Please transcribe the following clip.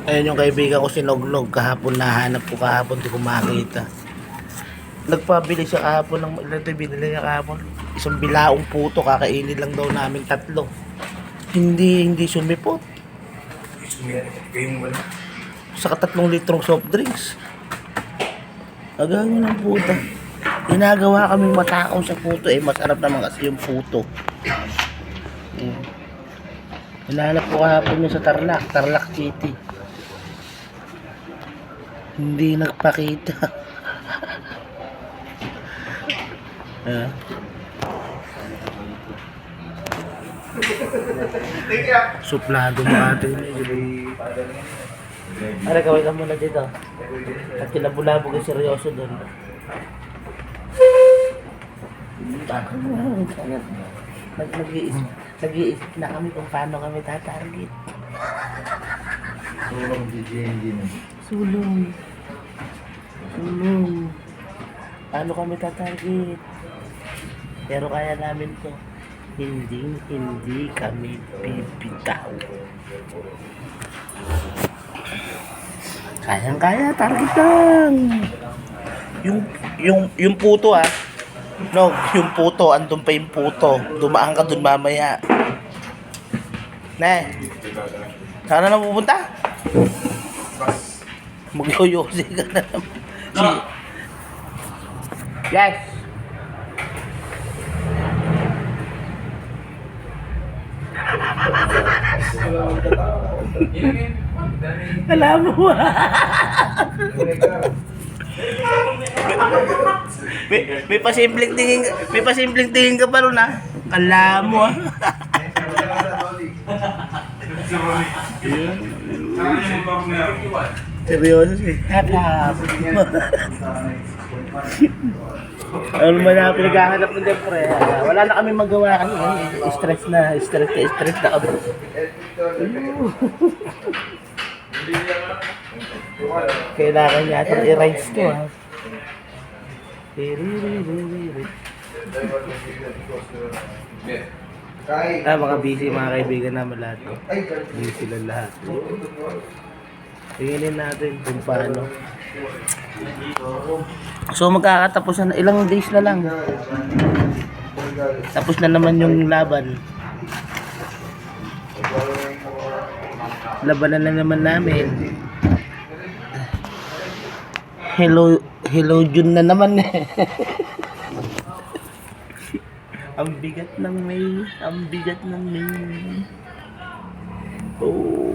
Ayun yung kaibigan ko si Nognog. Kahapon nahanap ko kahapon. Di ko makita. Nagpabili siya kahapon ng ilan ito binili niya kahapon. Isang bilaong puto. Kakainin lang daw namin tatlo. Hindi sumipot. Saka 3 litrong soft drinks. Agangin ng puta. Ginagawa kaming matakaw sa puto. Masarap naman kasi yung puto. Hinahanap ko kahapon yun sa Tarlac City. Hindi nagpakita. Suplado mo atin. Ano gawin ka muna dito? At kinabulabog yung seryoso doon. Nag-iisip na kami kung paano kami tatarget. Sulong. Paano kami tatarget? Pero kaya namin to. Hindi kami bibitaw. Kayang-kaya, target lang. Yung puto No, yung puto, andun pa yung puto. Dumaan ka dun mamaya. Saan na pupunta? Magyoyosi ka na naman. Yes! Alam mo may pasimpleng tingin ka pa ron Alam mo Seryoso Hap. Ano man na pinaghahanap ng pre. Wala na kami magawa kasi stress na kami. Kailangan yata i-rides to mga busy mga kaibigan naman lahat to. Busy sila lahat. Tinginin natin kung paano. So magkakatapos na ilang days na lang. Tapos na naman yung laban. Labanan na naman namin. Hello June na naman Ang bigat ng May. Oh.